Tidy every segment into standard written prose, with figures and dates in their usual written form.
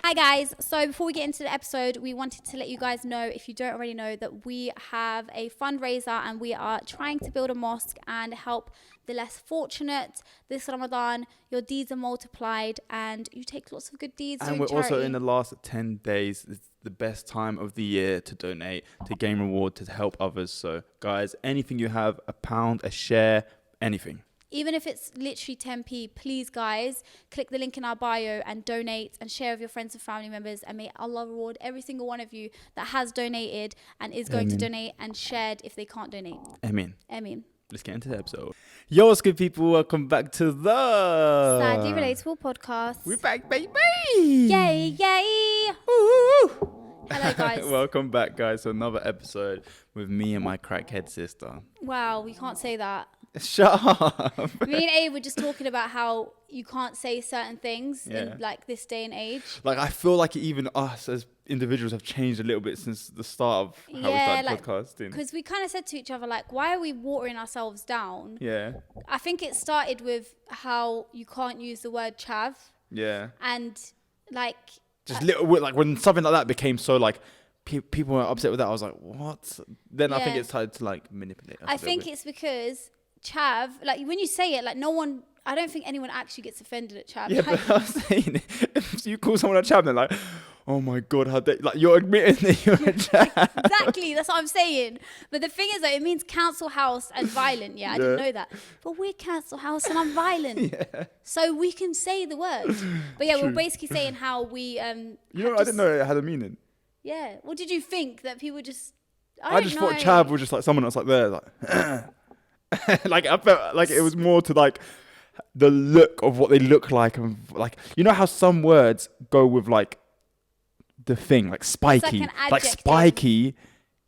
Hi guys, so before we get into the episode, we wanted to let you guys know, if you don't already know, that we have a fundraiser and we are trying to build a mosque and help the less fortunate. This Ramadan, your deeds are multiplied and you take lots of good deeds. And we're also in the last 10 days. It's the best time of the year to donate, to gain reward, to help others. So guys, anything you have, £1, a share, anything. Even if it's literally 10p, please guys, click the link in our bio and donate and share with your friends and family members, and may Allah reward every single one of you that has donated and is going to donate and shared if they can't donate. Ameen. Ameen. Let's get into the episode. Yo, what's good, people? Welcome back to the Sadly Relatable podcast. We're back, baby. Yay, yay. Ooh. Hello guys. Welcome back, guys, to another episode with me and my crackhead sister. Wow, we can't say that. Shut up. Me and Abe were just talking about how you can't say certain things in like this day and age. Like, I feel like even us as individuals have changed a little bit since the start of how we started podcasting. Because we kind of said to each other, like, why are we watering ourselves down? Yeah. I think it started with how you can't use the word chav. Yeah. And like... Just like when something like that became so like... people were upset with that. I was like, what? Then I think it started to like manipulate us I think it's because... chav, like when you say it, like no one, I don't think anyone actually gets offended at chav. Yeah, but I'm saying, if you call someone a chav, they're like, oh my god, how they, like, you're admitting that you're a chav. Exactly, that's what I'm saying. But the thing is though, it means council house and violent. I didn't know that. But we're council house and I'm violent. So we can say the word. But we're basically saying how we you know, I didn't know it had a meaning. Yeah. What did you think? That people just I just thought chav was just like someone that's like there, like like I felt like it was more to like the look of what they look like, and like, you know how some words go with like the thing, like spiky, like spiky,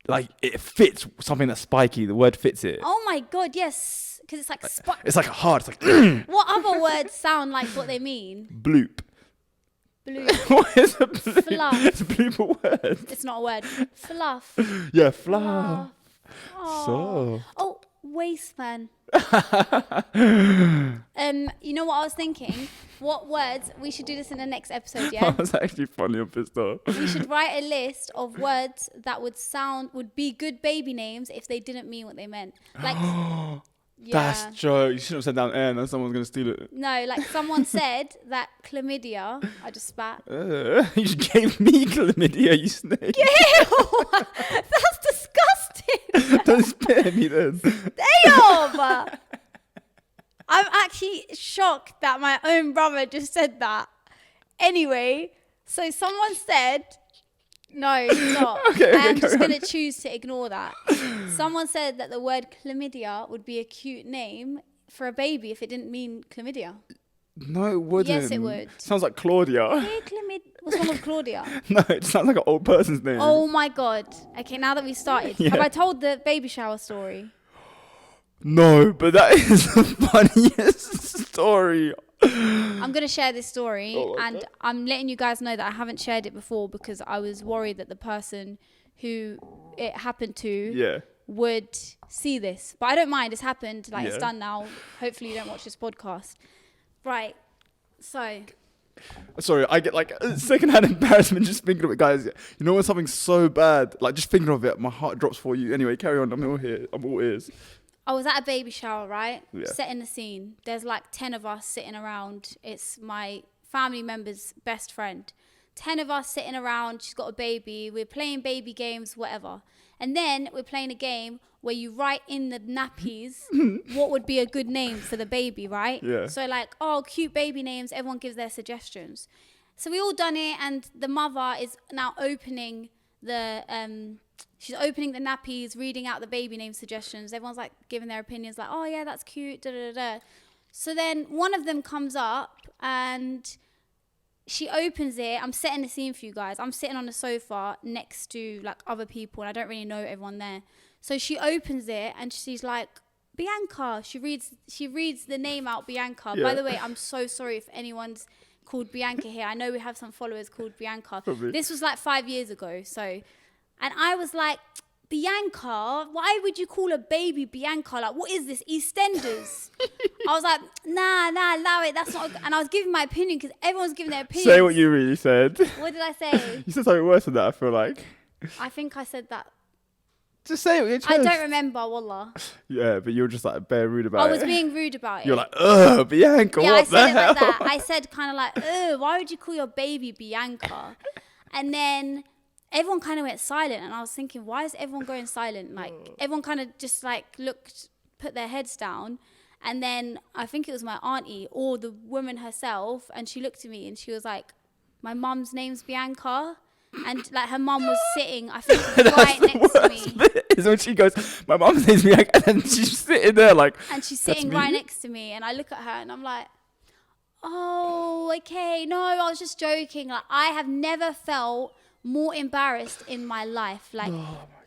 like it fits something that's spiky. The word fits it. Oh my god, yes, because it's like it's like hard. It's like what other words sound like what they mean? Bloop. Bloop. What is a bloop? Fluff. It's a bloop a word. It's not a word. Fluff. Yeah, fluff. So. Oh, wasteman. You know what I was thinking? What words? We should do this in the next episode, yeah? That was actually funny on pissed off. We should write a list of words that would be good baby names if they didn't mean what they meant. Like, that's joke. You shouldn't have said down air, and then someone's gonna steal it. No, like someone said that chlamydia. I just spat. You just gave me chlamydia, you snake. Ew! That's disgusting. Don't spit at me then. Damn! I'm actually shocked that my own brother just said that. Anyway, so someone said, no, it's not. I'm just going to choose to ignore that. Someone said that the word chlamydia would be a cute name for a baby if it didn't mean chlamydia. No, it wouldn't. Yes, it would. Sounds like Claudia. Hey, what's wrong with Claudia? No, it sounds like an old person's name. Oh my God. Okay, now that we started, have I told the baby shower story? No, but that is the funniest story. I'm going to share this story, and I'm letting you guys know that I haven't shared it before because I was worried that the person who it happened to would see this. But I don't mind. It's happened. Like, it's done now. Hopefully you don't watch this podcast. Right. So... Sorry, I get like secondhand embarrassment just thinking of it, guys. You know when something's so bad, like just thinking of it, my heart drops for you. Anyway, carry on. I'm all here. I'm all ears. I was at a baby shower, right? Yeah. Setting the scene. There's like 10 of us sitting around. It's my family member's best friend. 10 of us sitting around. She's got a baby. We're playing baby games, whatever. And then we're playing a game where you write in the nappies what would be a good name for the baby, right? Yeah. So like, oh, cute baby names. Everyone gives their suggestions. So we all done it, and the mother is now opening the... she's opening the nappies, reading out the baby name suggestions. Everyone's like giving their opinions, like, oh yeah, that's cute, da da da. So then one of them comes up and she opens it. I'm setting the scene for you guys. I'm sitting on the sofa next to like other people, and I don't really know everyone there. So she opens it and she's like, Bianca. She reads the name out, Bianca. Yeah. By the way, I'm so sorry if anyone's called Bianca here. I know we have some followers called Bianca. Probably. This was like 5 years ago. So, and I was like, Bianca, why would you call a baby Bianca? Like, what is this, EastEnders? I was like, nah, allow it. That's not. And I was giving my opinion because everyone's giving their opinion. Say what you really said. What did I say? You said something worse than that, I feel like. I think I said that. Just say it. I don't remember, wallah. Yeah, but you were just like bare rude about it. I was being rude about it. You're like, ugh, Bianca, yeah, what I said the it hell? like that. I said kind of like, ugh, why would you call your baby Bianca? And then everyone kind of went silent, and I was thinking, why is everyone going silent? Like, everyone kind of just like put their heads down. And then I think it was my auntie or the woman herself, and she looked at me and she was like, my mum's name's Bianca. And like her mum was sitting, I think, right next to me. Is when she goes, my mum's name's Bianca, and then she's sitting there like. And she's sitting right next to me, and I look at her and I'm like, oh, okay, no, I was just joking. Like, I have never felt more embarrassed in my life. Like,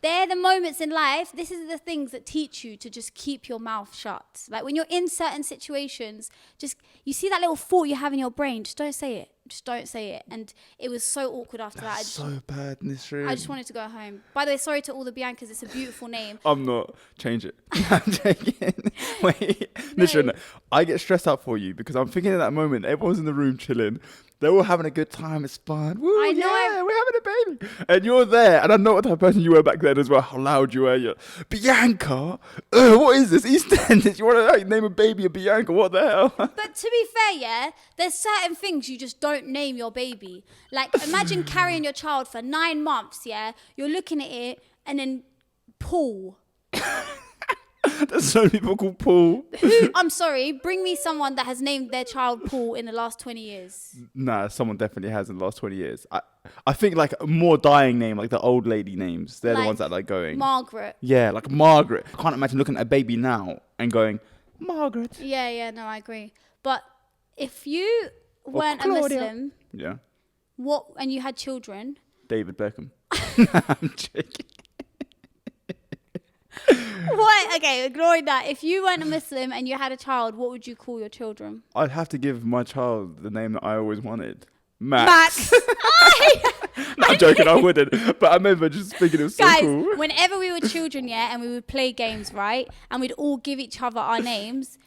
they're the moments in life. This is the things that teach you to just keep your mouth shut. Like, when you're in certain situations, just, you see that little thought you have in your brain, just don't say it. Just don't say it. And it was so awkward after that. That's so bad in this room. I just wanted to go home. By the way, sorry to all the Biancas. It's a beautiful name. I'm not. Change it. I'm joking. Wait. Listen, I get stressed out for you because I'm thinking in that moment, everyone's in the room chilling. They're all having a good time. It's fun. Woo, I know. Yeah, we're having a baby. And you're there. And I know what type of person you were back then as well. How loud you were. You're, Bianca? What is this? EastEnders? You want to like, name a baby a Bianca? What the hell? But to be fair, yeah, there's certain things you just don't name your baby. Like, imagine carrying your child for 9 months, yeah? You're looking at it and then Paul. There's so many people called Paul. I'm sorry, bring me someone that has named their child Paul in the last 20 years. Nah, someone definitely has in the last 20 years. I think like a more dying name, like the old lady names. They're the ones that are like going. Margaret. Yeah, like Margaret. I can't imagine looking at a baby now and going, Margaret. Yeah, no, I agree. But if you weren't a Claudia. Muslim, Yeah. and you had children. David Beckham. I'm joking. What? Okay, ignoring that. If you weren't a Muslim and you had a child, what would you call your children? I'd have to give my child the name that I always wanted. Max. No, I'm joking, I wouldn't. But I remember just thinking it was so Guys, cool. whenever we were children, yeah, and we would play games, right? And we'd all give each other our names.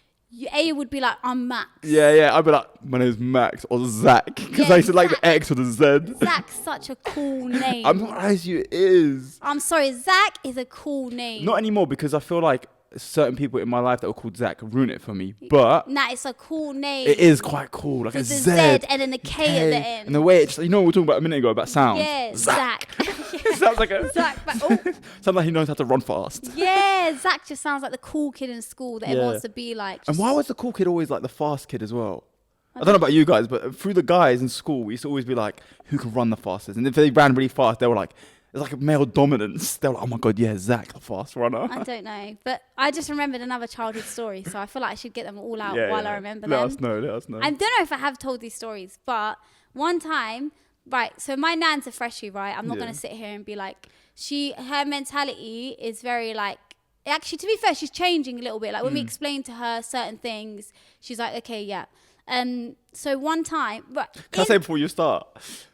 A would be like, I'm Max. Yeah. I'd be like, my name's Max or Zach. Because I used to like the X or the Z. Zach's such a cool name. I'm not as you, it is. I'm sorry, Zach is a cool name. Not anymore because I feel like certain people in my life that were called Zach ruin it for me. But Nah, it's a cool name. it is quite cool. Like With a the Z. and then the K at the end. And the way it just, you know what we were talking about a minute ago about sound? Yeah, Zach. Sounds like a Zach. Oh. sounds like he knows how to run fast. Yeah, Zach just sounds like the cool kid in school that everyone Yeah. wants to be like. And Just- why was the cool kid always like the fast kid as well? I don't know about you guys, but through the guys in school, we used to always be like, who can run the fastest? And if they ran really fast, they were like, it's like a male dominance. They were like, oh my God, yeah, Zach, the fast runner. I don't know, but I just remembered another childhood story, so I feel like I should get them all out Yeah, while yeah. I remember Let them. us know. I don't know if I have told these stories, but one time, right, so my nan's a freshie, right? I'm not Yeah. going to sit here and be like, her mentality is very like, actually, to be fair, she's changing a little bit. Like when we explain to her certain things, she's like, okay, yeah. So one time, right. Can I say before you start?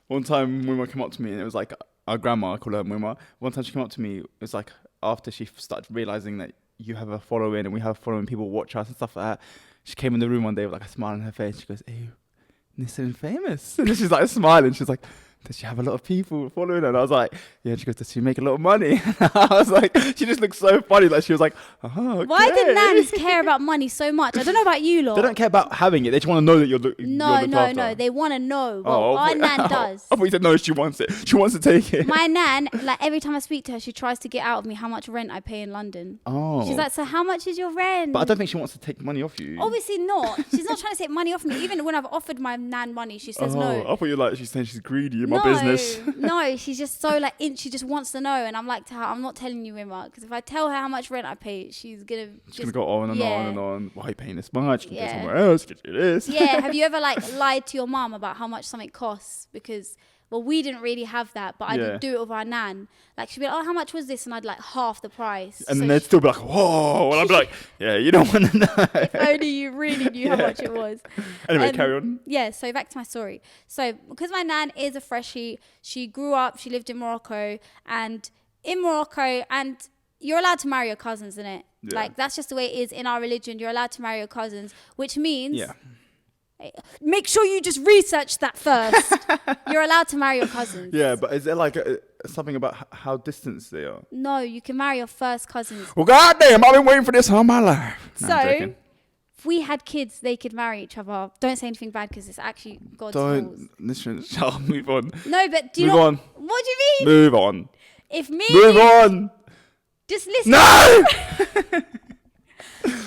One time Muma came up to me and it was like, our grandma, I call her Muma. One time she came up to me, it was like after she started realizing that you have a following and we have following, people watch us and stuff like that. She came in the room one day with like a smile on her face. She goes, hey, Nissan famous. And then she's like smiling. She's like, does she have a lot of people following her? And I was like, yeah. And she goes, does she make a lot of money? And I was like, she just looked so funny. Like she was like, oh, okay. Why do nans care about money so much? I don't know about you lot. They don't care about having it. They just want to know that you're looked No. They want to know. Well, our nan does. I thought you said no, she wants it. She wants to take it. My nan, like every time I speak to her, she tries to get out of me how much rent I pay in London. Oh. She's like, so how much is your rent? But I don't think she wants to take money off you. Obviously not. She's not trying to take money off me. Even when I've offered my nan money, she says no. I thought you were like, she's saying she's greedy in my business. No, she's just so like, she just wants to know. And I'm like to her, I'm not telling you, Emma, because if I tell her how much rent I pay, she's going to go on and on and on. Why are you paying this much? You can Yeah. go somewhere else. You can do this. Yeah, have you ever like lied to your mum about how much something costs? Because, well, we didn't really have that, but I Yeah. did do it with our nan. Like she'd be like, oh, how much was this? And I'd like half the price. And So then they'd still be like, whoa. And I'd be like, yeah, you don't want to know. if only you really knew how much it was. Anyway, carry on. Yeah, so back to my story. So because my nan is a freshie, she grew up, she lived in Morocco, and in Morocco, and you're allowed to marry your cousins, isn't it? Yeah. Like, that's just the way it is in our religion. You're allowed to marry your cousins, which means... Yeah. Make sure you just research that first. You're allowed to marry your cousins. Yeah, but is there like something about how distant they are? No, you can marry your first cousins. Well, goddamn, I've been waiting for this all my life. No, I'm So, joking. if we had kids, they could marry each other. Don't say anything bad because it's actually God's rules. Don't listen. Shall move on. No, but do you Move know on. what do you mean? Move on. If me, Move on. just listen. No.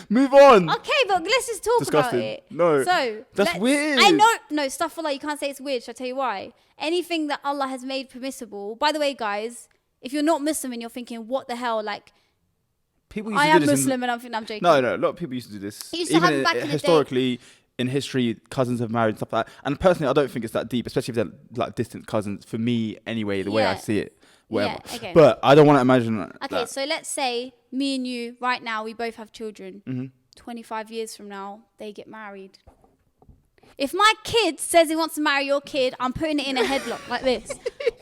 Move on. Okay, but let's just talk Disgusting. about it. No. So That's weird. I know. No, stuff like you can't say it's weird. Shall I tell you why? Anything that Allah has made permissible. By the way, guys, if you're not Muslim and you're thinking, what the hell, like, People used I to do am this Muslim and I'm thinking I'm joking. No, a lot of people used to do this. They used to have it back in the day. Historically, in history, cousins have married and stuff like that. And personally, I don't think it's that deep, especially if they're like distant cousins. For me, anyway, the way I Yeah. see it, whatever. Yeah, okay. But I don't want to imagine Okay, that. so let's say me and you right now, we both have children. Mm-hmm. 25 years from now, they get married. If my kid says he wants to marry your kid, I'm putting it in a headlock like this.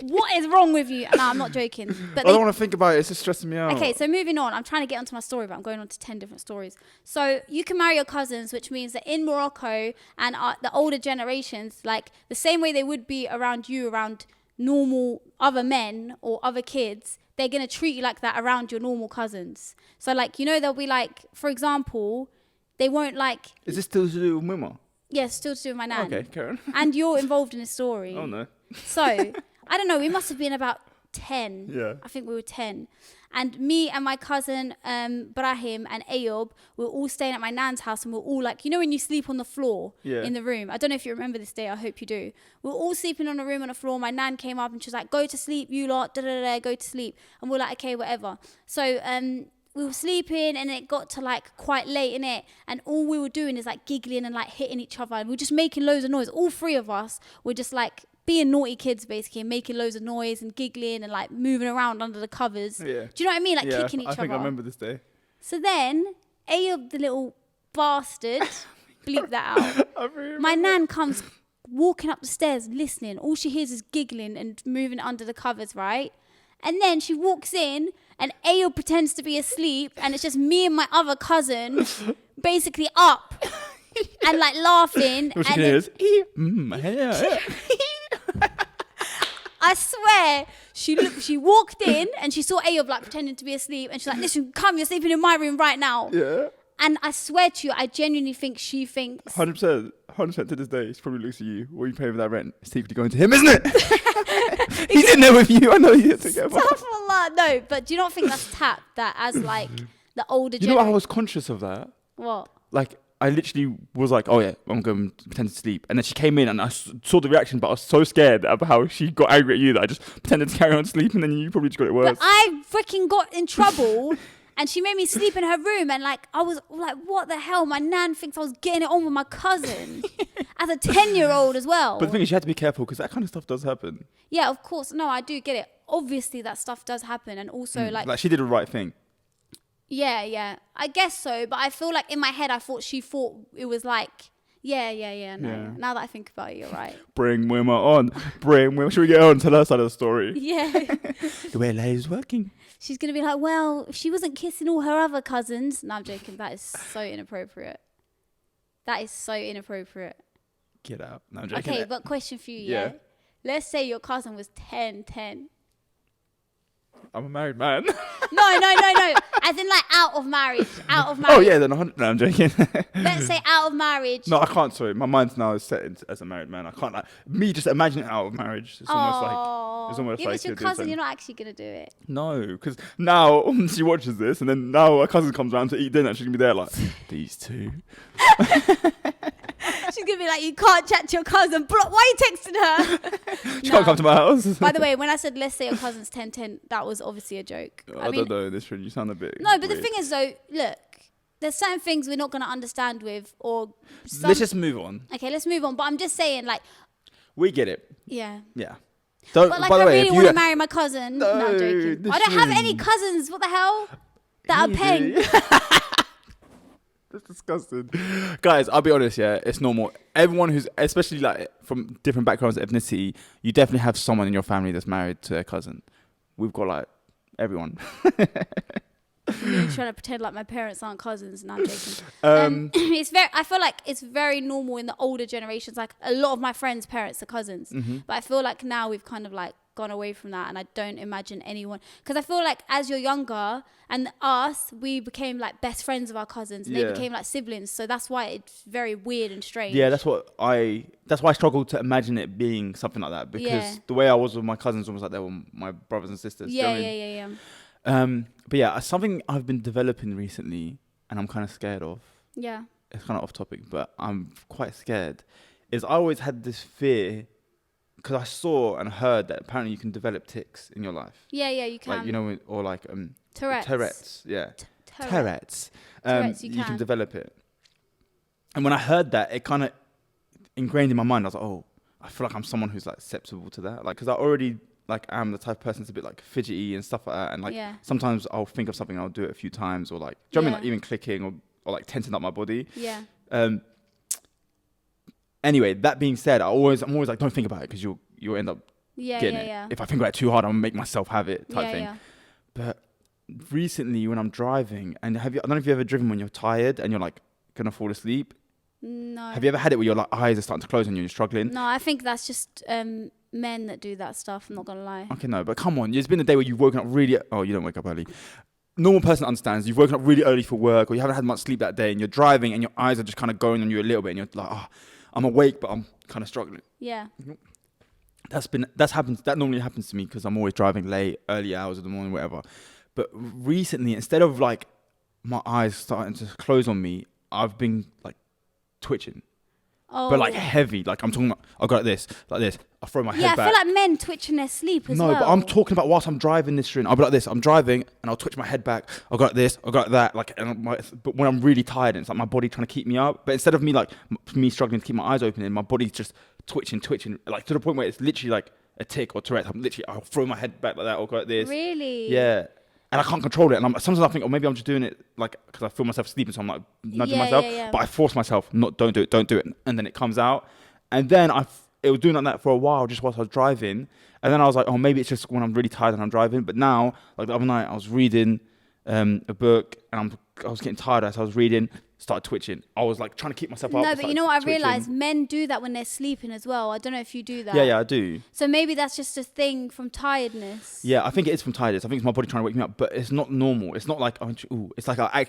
What is wrong with you? No, I'm not joking. But I don't want to think about it. It's just stressing me out. okay, so moving on. I'm trying to get onto my story, but I'm going on to 10 different stories. So you can marry your cousins, which means that in Morocco and the older generations, like the same way they would be around you, around normal other men or other kids, they're going to treat you like that around your normal cousins. So like, you know, they'll be like, for example, they won't like... Is this still to do with Mima? Yeah, still to do with my nan. Okay, Karen. And you're involved in the story. Oh, no. So, I don't know, we must have been about 10. Yeah. I think we were 10. And me and my cousin, Brahim and AYOUB, were all staying at my nan's house, and we're all like, you know when you sleep on the floor in the room? I don't know if you remember this day, I hope you do. We were all sleeping on a room on the floor. My nan came up and she was like, go to sleep, you lot, go to sleep. And we're like, okay, whatever. So, we were sleeping and it got to like quite late in it, and all we were doing is like giggling and like hitting each other, and we were just making loads of noise. All three of us were just like being naughty kids basically, and making loads of noise and giggling and like moving around under the covers. Yeah. Do you know what I mean? Like kicking each I other. think I remember this day. So then AYOUB, the little bastard, bleep that out. My nan comes walking up the stairs listening. All she hears is giggling and moving under the covers, right? And then she walks in and AYOUB pretends to be asleep, and it's just me and my other cousin basically up and like laughing. What she and can hear then- is, I swear, she walked in and she saw AYOUB like pretending to be asleep, and she's like, listen, come, you're sleeping in my room right now. yeah. And I swear to you, I genuinely think she thinks... 100%. 100% to this day, she probably looks at you. What are you paying for that rent? It's secretly going to him, isn't it? He's in there with you. I know you're together. Astaghfirullah. No, but do you not think that's tapped that as like the older You know, I generation? was conscious of that. What? Like, I literally was like, oh yeah, I'm going to pretend to sleep. And then she came in and I saw the reaction, but I was so scared of how she got angry at you that I just pretended to carry on sleeping, and then you probably just got it worse. But I freaking got in trouble. And she made me sleep in her room, and like I was like, what the hell? My nan thinks I was getting it on with my cousin as a 10-year-old as well. But the thing is, you have to be careful because that kind of stuff does happen. Yeah, of course. No, I do get it. Obviously, that stuff does happen, and also Like she did the right thing. yeah, I guess so. But I feel like in my head, I thought she thought it was like, no. Yeah. Now that I think about it, you're right. Bring Wimmer on. Bring Wimmer. Should we get on? Tell her side of the story. Yeah. The way ladies working. She's going to be like, well, if she wasn't kissing all her other cousins. No, I'm joking. That is so inappropriate. That is so inappropriate. Get out. No, I'm joking. Okay, but question for you, yeah? Let's say your cousin was 10. I'm a married man. No. As in like out of marriage. Oh, yeah, then 100. No, I'm joking. Let's say out of marriage. No, I can't. Sorry. My mind now is set as a married man. I can't. Like, me just imagining it out of marriage. It's almost like. It's almost if like it's your you're doing cousin, something. you're not actually going to do it. No, because now she watches this, and then now her cousin comes around to eat dinner, and she's gonna be there like, these two. She's going to be like, you can't chat to your cousin. Why are you texting her? She can't come to my house. By the way, when I said, let's say your cousin's 10, that was obviously a joke. I don't know this one. You sound a bit. No, but the weird. thing is, though, look, there's certain things we're not going to understand with, or... Let's just move on. Okay, let's move on. But I'm just saying, like... We get it. Yeah. Yeah. Don't, But, like, by the I way, really if want you to marry my cousin. No, I'm joking. this I don't have any is- cousins. What the hell? That are paying. That's disgusting. Guys, I'll be honest, yeah, it's normal. Everyone who's, especially like from different backgrounds, ethnicity, you definitely have someone in your family that's married to a cousin. We've got like everyone. You're trying to pretend like my parents aren't cousins. No, I'm joking. I feel like it's very normal in the older generations. Like a lot of my friends' parents are cousins, but I feel like now we've kind of like gone away from that, and I don't imagine anyone, because I feel like as you're younger and we became like best friends of our cousins, and they became like siblings. So that's why it's very weird and strange. Yeah, that's why I struggle to imagine it being something like that, because the way I was with my cousins was like they were my brothers and sisters. Yeah. But yeah, something I've been developing recently, and I'm kind of scared of. Yeah. It's kind of off topic, but I'm quite scared. Is I always had this fear, because I saw and heard that apparently you can develop tics in your life. Yeah, you can. Like, you know, or like Tourette's. Yeah. Tourette's. You can develop it. And when I heard that, it kind of ingrained in my mind. I was like, oh, I feel like I'm someone who's like susceptible to that. Like, because I already like am the type of person that's a bit like fidgety and stuff like that. And like sometimes I'll think of something and I'll do it a few times, or like, do you know what I mean? Like even clicking or like tensing up my body. Yeah. Anyway, that being said, I'm always like, don't think about it, because you'll end up getting it. If I think about it too hard, I'm gonna make myself have it type thing. Yeah. But recently, when I'm driving, and I don't know if you've ever driven when you're tired and you're like gonna fall asleep. No. Have you ever had it where your like eyes are starting to close on you and you're struggling? No, I think that's just men that do that stuff. I'm not gonna lie. Okay, no, but come on, there's been a day where you've woken up really. Oh, you don't wake up early. Normal person understands. You've woken up really early for work, or you haven't had much sleep that day, and you're driving, and your eyes are just kind of going on you a little bit, and you're like, oh, I'm awake, but I'm kind of struggling. Yeah. That normally happens to me because I'm always driving late, early hours of the morning, whatever. But recently, instead of like my eyes starting to close on me, I've been like twitching. Oh. But like heavy, like I'm talking about, I go like this, I throw my head back. Yeah, I feel like men twitch in their sleep as well. No, but I'm talking about whilst I'm driving this train. I'll be like this, I'm driving and I'll twitch my head back. I'll go like this, I'll go like that. Like, but when I'm really tired, and it's like my body trying to keep me up. But instead of me struggling to keep my eyes open, and my body's just twitching, like to the point where it's literally like a tic or Tourette. I'll throw my head back like that, or go like this. Really? Yeah. And I can't control it. And sometimes I think, maybe I'm just doing it like because I feel myself sleeping, so I'm like nudging myself. Yeah. But I force myself, don't do it. And then it comes out. And then it was doing like that for a while, just whilst I was driving. And then I was like, oh, maybe it's just when I'm really tired and I'm driving. But now, like the other night, I was reading a book, and I was getting tired as I was reading, started twitching. I was like trying to keep myself up. No, but you know what I realised? Men do that when they're sleeping as well. I don't know if you do that. Yeah, I do. So maybe that's just a thing from tiredness. Yeah, I think it is from tiredness. I think it's my body trying to wake me up, but it's not normal. It's not like, it's like I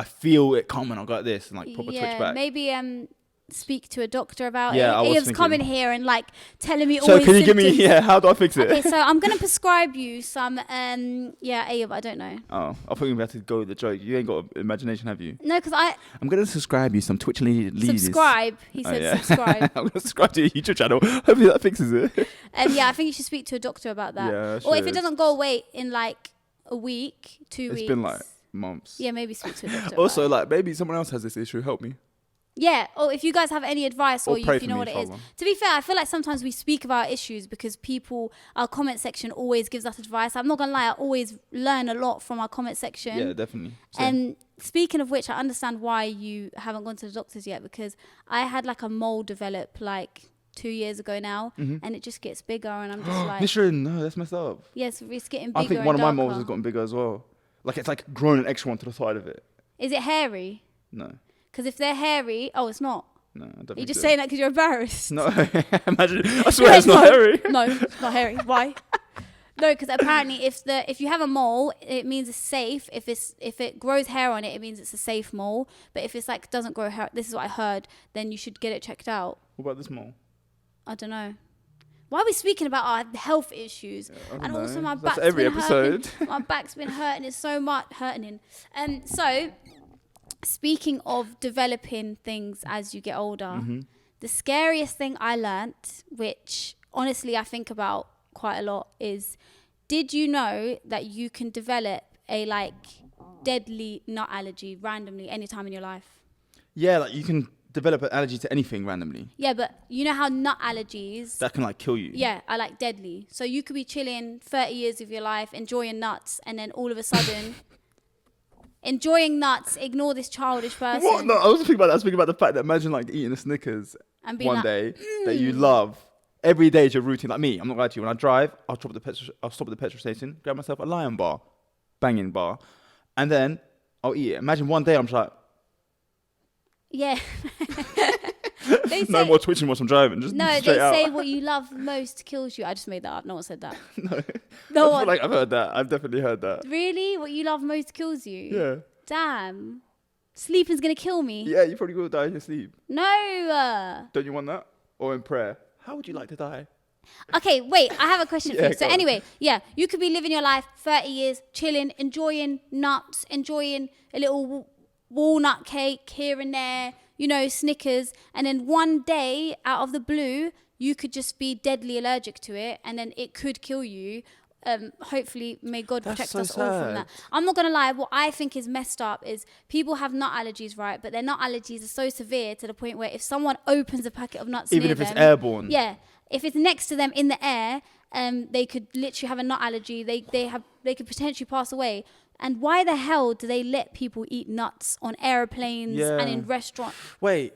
feel it coming. I'll go like this and like proper twitch back. Maybe speak to a doctor about it. He coming here and like telling me all his his symptoms. So can you give me, how do I fix it? Okay, so I'm going to prescribe you some, AYOUB, I don't know. Oh, I thought you were about to go with the joke. You ain't got imagination, have you? No, because I'm going to subscribe you some Twitch ladies. Subscribe. He said subscribe. I'm going to subscribe to your YouTube channel. Hopefully that fixes it. I think you should speak to a doctor about that. Yeah, or if it doesn't go away in like a week, 2 weeks. It's been like months. Yeah, maybe speak to a doctor. Also, like maybe someone else has this issue. Help me. Yeah, or if you guys have any advice, or if you know what it is. To be fair, I feel like sometimes we speak of our issues because our comment section always gives us advice. I'm not going to lie, I always learn a lot from our comment section. Yeah, definitely. And speaking of which, I understand why you haven't gone to the doctors yet, because I had like a mole develop like 2 years ago now, and it just gets bigger, and I'm just like... Listen, no, that's messed up. Yes, it's getting bigger. I think one of my moles has gotten bigger as well. Like it's like grown an extra one to the side of it. Is it hairy? No. Because if they're hairy... Oh, it's not. No, I don't. You're just saying that because you're embarrassed. No, imagine. I swear it's not hairy. No, it's not hairy. Why? No, because apparently if you have a mole, it means it's safe. If it grows hair on it, it means it's a safe mole. But if it's like doesn't grow hair, this is what I heard, then you should get it checked out. What about this mole? I don't know. Why are we speaking about our health issues? Yeah, and also know. my back's every been episode. hurting. My back's been hurting. It's so much hurting. So. Speaking of developing things as you get older, the scariest thing I learnt, which honestly I think about quite a lot, is did you know that you can develop a like deadly nut allergy randomly anytime in your life? Yeah, like you can develop an allergy to anything randomly. Yeah, but you know how nut allergies... That can like kill you. Yeah, are like deadly. So you could be chilling 30 years of your life, enjoying nuts, and then all of a sudden... Enjoying nuts, ignore this childish person. What? No, I was thinking about that. I was thinking about the fact that imagine like eating a Snickers and one day that you love, every day is your routine. Like me, I'm not gonna lie to you. When I drive, I'll stop at the petrol station, grab myself a Lion bar, banging bar, and then I'll eat it. Imagine one day I'm just like, Yeah. They no say, more twitching whilst I'm driving. Just no, they straight out. say what you love most kills you. I just made that up. No one said that. No, No I one. feel like I've heard that. I've definitely heard that. Really? What you love most kills you? Yeah. Damn. Sleeping's gonna kill me. Yeah, you probably will die in your sleep. No. Don't you want that? Or in prayer? How would you like to die? Okay, wait. I have a question for Yeah, you. So go on. anyway, yeah, you could be living your life 30 years, chilling, enjoying nuts, enjoying a little walnut cake here and there, you know, Snickers, and then one day out of the blue, you could just be deadly allergic to it, and then it could kill you. Hopefully, may God That's protect so us all from that. I'm not gonna lie. What I think is messed up is people have nut allergies, right? But their nut allergies are so severe to the point where if someone opens a packet of nuts, Even near if it's them, airborne. yeah, if it's next to them in the air, they could literally have a nut allergy. They could potentially pass away. And why the hell do they let people eat nuts on airplanes and in restaurants? Wait.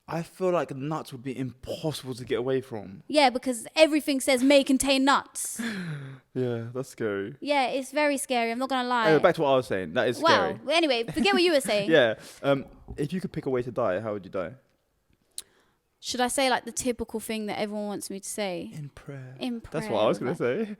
I feel like nuts would be impossible to get away from. Yeah, because everything says may contain nuts. Yeah, that's scary. Yeah, it's very scary. I'm not gonna lie. Anyway, back to what I was saying. That is scary. Wow. Well, anyway, forget what you were saying. Yeah. If you could pick a way to die, how would you die? Should I say like the typical thing that everyone wants me to say? In prayer. In prayer. That's what I was going to say.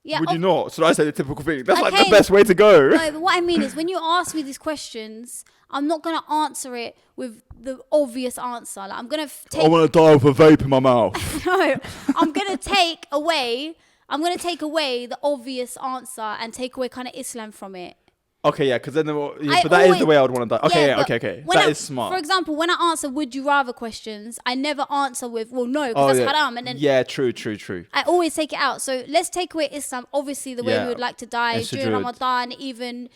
Yeah. Would you not? Should I say the typical thing? That's like Okay. the best way to go. No, but what I mean is when you ask me these questions, I'm not going to answer it with the obvious answer. Like, I'm going to take... I want to die with a vape in my mouth. No, I'm going to take away the obvious answer and take away kind of Islam from it. Okay, yeah, because then, I but that is always- the way I would want to die. Okay, but okay. when That is smart. For example, when I answer would you rather questions, I never answer with, well, no, because that's haram. And then yeah, true. I always take it out. So let's take away Islam. Obviously, the way Yeah. we would like to die And during sujood. Ramadan, even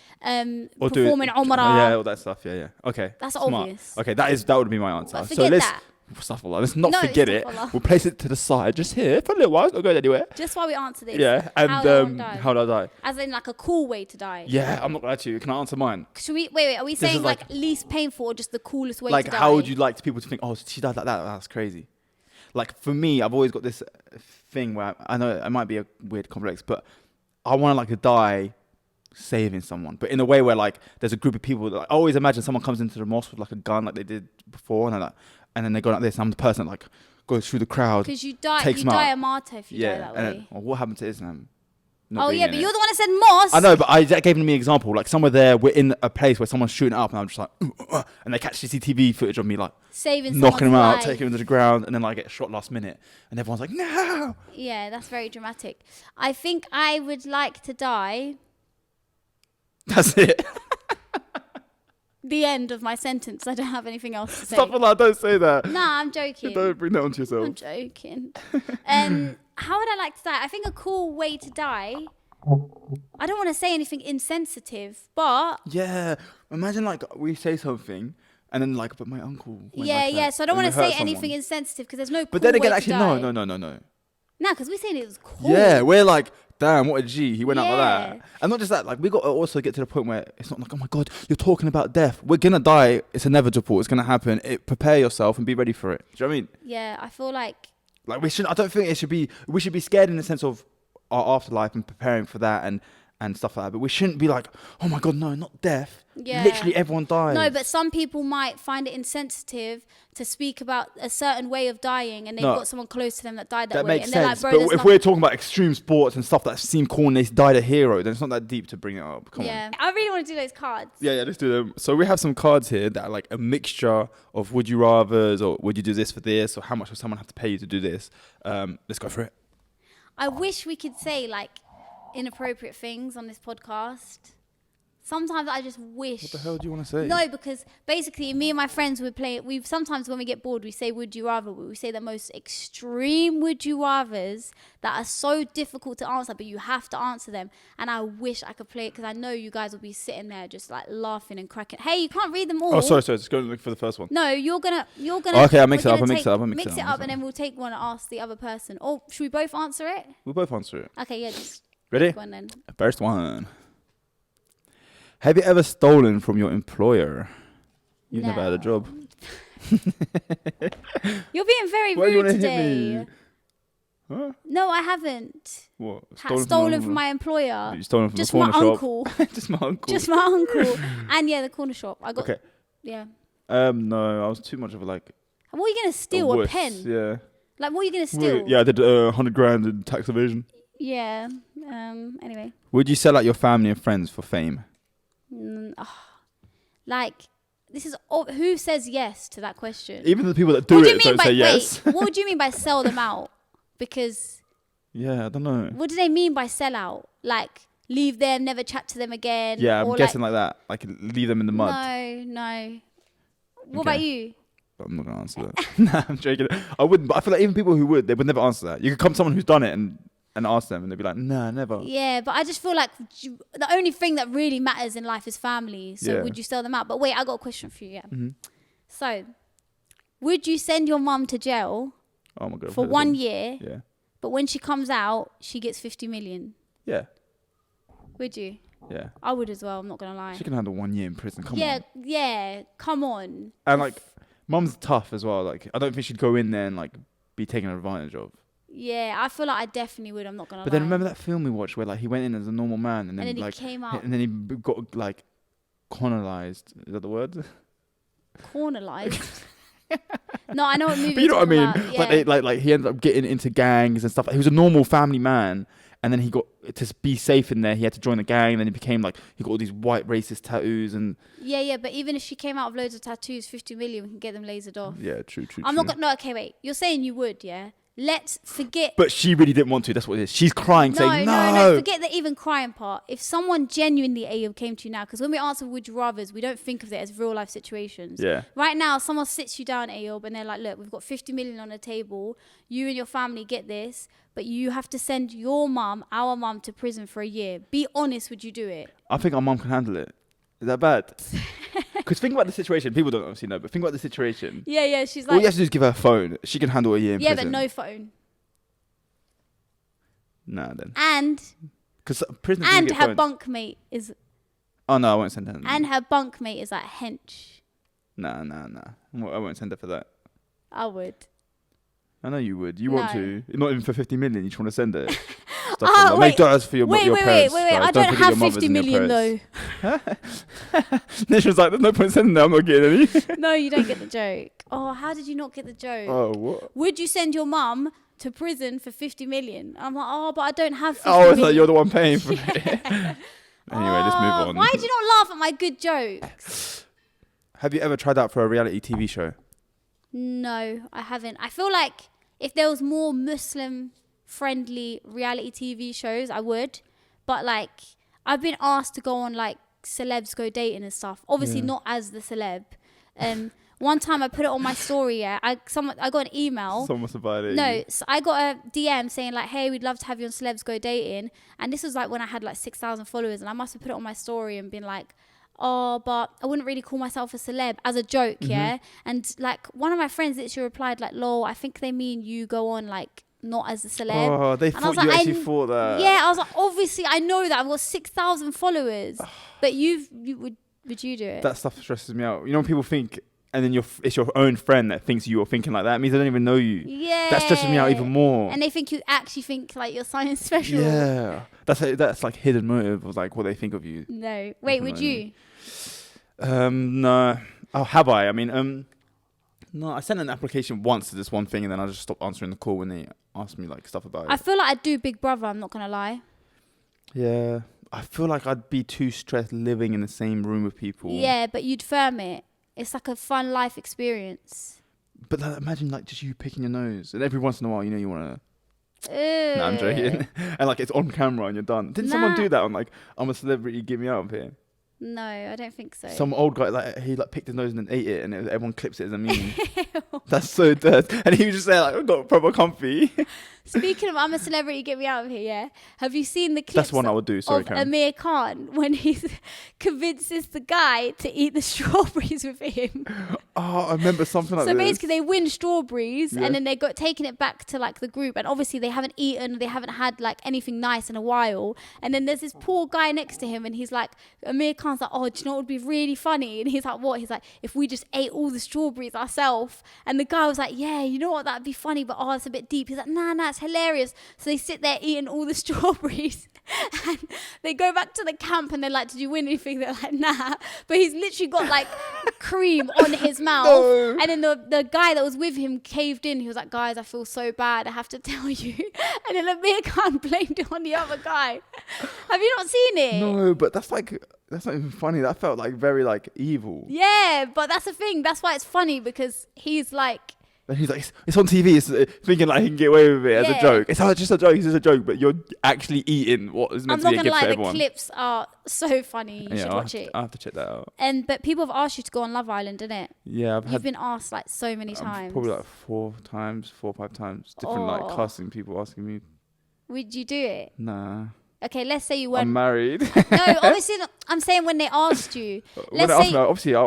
Or performing Umrah. Yeah, all that stuff. Yeah. Okay. That's smart. obvious. Okay, that would be my answer. But So forget let's that. let's not No, forget it. astaghfirullah. We'll place it to the side, just here for a little while. It's not going anywhere. Just while we answer this. Yeah, and how do I want to die? how do I die? As in like a cool way to die. Yeah, I'm not gonna lie to you. Can I answer mine? Should we wait? Are we saying is like like- least painful or just the coolest way Like, to die? how would you like people to think? Oh, she died like that. That's crazy. Like for me, I've always got this thing where I know it might be a weird complex, but I want to like to die saving someone, but in a way where like there's a group of people that I always imagine someone comes into the mosque with like a gun like they did before, and then they go like this. I'm the person that like goes through the crowd. Because you die takes them out. a martyr if you die that and way. then, well, what happened to Islam? Not Oh being yeah, in but it. you're the one that said mosque. I know, but I gave them the example. Like somewhere there, we're in a place where someone's shooting up, and I'm just like, and they catch CCTV footage of me like Saving knocking them someone's out, life. taking them to the ground, and then like get shot last minute, and everyone's like, no. Yeah, that's very dramatic. I think I would like to die. That's it. The end of my sentence. I don't have anything else to say. Stop it, like, don't say that. Nah, I'm joking. Don't bring that onto yourself. I'm joking. How would I like to die? I think a cool way to die. I don't want to say anything insensitive, but Yeah, imagine like we say something, and then like, but my uncle. Went yeah, like yeah. that, So I don't and want to we say hurt anything someone. insensitive because there's no. But cool then again, way actually, to die. no. Nah, because we're saying it was cool. Yeah, we're like, damn, what a G. He went out like Yeah. that. And not just that, like we got to also get to the point where it's not like, oh my God, you're talking about death. We're gonna die. It's inevitable. It's gonna happen. Prepare yourself and be ready for it. Do you know what I mean? Yeah, I feel like. Like we shouldn't. I don't think it should be. We should be scared in the sense of our afterlife and preparing for that and stuff like that. But we shouldn't be like, oh my God, no, not death. Yeah. Literally everyone dies. No, but some people might find it insensitive to speak about a certain way of dying, and they've No. got someone close to them that died that, that way, makes and they're like, sense. bro, But there's if not- we're talking about extreme sports and stuff that seem cool and they died a hero, then it's not that deep to bring it up. Come on. Yeah, I really want to do those cards. Yeah, let's do them. So we have some cards here that are like a mixture of would you rathers, or would you do this for this, or how much would someone have to pay you to do this. Let's go for it. I wish we could say like inappropriate things on this podcast. Sometimes I just wish. What the hell do you want to say? No, because basically me and my friends would play. We've sometimes when we get bored, we say "Would you rather?" But we say the most extreme "Would you rather's" that are so difficult to answer, but you have to answer them. And I wish I could play it because I know you guys will be sitting there just like laughing and cracking. Hey, you can't read them all. Oh, sorry. Just go and look for the first one. No, you're gonna. Okay, I'll mix we're it up, gonna I'll mix it up, I'll mix Mix it it up, up, and then we'll take one and ask the other person. Or should we both answer it? We'll both answer it. Okay, yeah, just Ready? pick one then. First one. Have you ever stolen from your employer? You've never had a No. job. You're being very Why do you rude want to today. hit me? Huh? No, I haven't. What? Stolen from my employer. You stolen from Just the corner my shop? uncle. Just my uncle. Just my uncle. And yeah, the corner shop. I got. Okay. Yeah. No, I was too much of a like. And what are you gonna steal? A wuss, pen? Yeah. Like, what are you gonna steal? Yeah, I did 100 grand in tax evasion. Yeah. Anyway. Would you sell out your family and friends for fame? Like, this is who says yes to that question? Even the people that do it don't say yes. Wait, what do you mean by sell them out? Because yeah, I don't know. what do they mean by sell out? Like, leave them, never chat to them again? Yeah, I'm or guessing like that. Like leave them in the mud. No. What about you? I'm not gonna answer that. Nah, I'm joking. I wouldn't, but I feel like even people who would, they would never answer that. You could come to someone who's done it and ask them, and they'd be like, nah, never. Yeah, but I just feel like the only thing that really matters in life is family. So would you sell them out? But wait, I got a question for you. Yeah. Mm-hmm. So, would you send your mum to jail Oh my god. for 1 year? Yeah. But when she comes out, she gets 50 million. Yeah. Would you? Yeah. I would as well. I'm not gonna lie. She can handle 1 year in prison. Come on. Yeah. Come on. And like, mum's tough as well. Like, I don't think she'd go in there and like be taken advantage of. Yeah, I feel like I definitely would. I'm not gonna lie. But then remember that film we watched where like he went in as a normal man and then he like came out. and then he got like colonized. Is that the word? Corneralized. No, I know what movie. But you know what I mean? About, yeah. Like he ended up getting into gangs and stuff. He was a normal family man, and then he got to be safe in there. He had to join the gang, and then he became like he got all these white racist tattoos and. Yeah. But even if she came out with loads of tattoos, 50 million, we can get them lasered off. Yeah, true. I'm not gonna. No, okay, wait. You're saying you would, yeah? Let's forget. But she really didn't want to. That's what it is. She's crying, saying no. No. Forget the even crying part. If someone genuinely AYOUB came to you now, because when we answer would you rathers, we don't think of it as real life situations. Yeah. Right now, someone sits you down, AYOUB, and they're like, "Look, we've got 50 million on the table. You and your family get this, but you have to send your mum, our mum, to prison for a year. Be honest, would you do it?" I think our mum can handle it. Is that bad? Because think about the situation. People don't obviously know, but think about the situation. Yeah. She's like, all you have to do is give her a phone. She can handle a year in prison. Yeah, but no phone. Nah, then. And because prison and get her phones. bunkmate is. Oh no, I won't send her. And her bunkmate is like hench. Nah. I won't send her for that. I would. I know you would. You want to. Not even for 50 million. You just want to send it. Wait, for your wait, parents. wait. I don't have 50 million though. Nisha's like, there's no point sending that. I'm not getting any. No, you don't get the joke. Oh, how did you not get the joke? Oh, what? Would you send your mum to prison for 50 million? I'm like, oh, but I don't have 50 million. million. Like you're the one paying for it. Anyway, let's move on. Why did you not laugh at my good jokes? Have you ever tried out for a reality TV show? No, I haven't. I feel like if there was more Muslim-friendly reality TV shows, I would. But like, I've been asked to go on like celebs go dating and stuff. Obviously, not as the celeb. One time I put it on my story. Yeah, I got an email. Someone must have bought it. No, so I got a DM saying like, "Hey, we'd love to have you on Celebs Go Dating." And this was like when I had like 6,000 followers, and I must have put it on my story and been like, "Oh, but I wouldn't really call myself a celeb," as a joke, yeah. And like one of my friends literally replied like, "Lol, I think they mean you go on like not as a celeb." Oh, they thought you actually thought that. Yeah, I was like, obviously I know that I've got 6,000 followers, but would you do it? That stuff stresses me out. You know, when people think. And then it's your own friend that thinks you're thinking like that. It means they don't even know you. Yeah. That stresses me out even more. And they think you actually think like you're something special. Yeah. That's like hidden motive of like what they think of you. No. Wait, would you? No. Oh, have I? I mean, no, I sent an application once to this one thing and then I just stopped answering the call when they asked me like stuff about it. I feel like I'd do Big Brother, I'm not going to lie. Yeah. I feel like I'd be too stressed living in the same room with people. Yeah, but you'd firm it. It's like a fun life experience. But like, imagine like just you picking your nose, and every once in a while, you want to. No, I'm joking. And like it's on camera and you're done. Didn't someone do that on like I'm a Celebrity, get me out of here? No, I don't think so. Some old guy like he like picked his nose and then ate it, and everyone clips it as a meme. That's so dead. And he was just there like, I got proper comfy. Speaking of I'm a Celebrity, Get Me Out of Here, yeah? Have you seen the clips That's one I would do. Sorry, of Karen. Amir Khan when he convinces the guy to eat the strawberries with him? Oh, I remember something like So this. basically they win strawberries Yeah. and then they got taking it back to like the group, and obviously they haven't eaten, they haven't had like anything nice in a while, and then there's this poor guy next to him and he's like, Amir Khan's like, oh, do you know what would be really funny? And he's like, what? He's like, if we just ate all the strawberries ourselves. And the guy was like, yeah, you know what, that'd be funny, but oh, it's a bit deep. He's like, nah, it's hilarious. So they sit there eating all the strawberries and they go back to the camp and they're like, did you win anything? They're like, nah. But he's literally got like cream on his mouth. No. And then the guy that was with him caved in. He was like, guys, I feel so bad, I have to tell you. And then Amir Khan blamed it on the other guy. Have you not seen it? No, but that's not even funny. That felt like very like evil. Yeah, but that's the thing. That's why it's funny, because he's like, And he's like, it's on TV. It's thinking like he can get away with it as a Yeah. joke. It's just a joke. It's just a joke. But you're actually eating what is I'm meant not to be a gonna gift for lie, the everyone. clips are so funny. You should watch it. I have to check that out. But people have asked you to go on Love Island, innit? Yeah, I've You've had been asked like so many times. probably like 4 or 5 times. Different like Oh. casting people asking me. Would you do it? Nah, Okay, let's say you I'm weren't. married. No, obviously not. I'm saying when they asked you. when they Let's asked say. me, obviously, I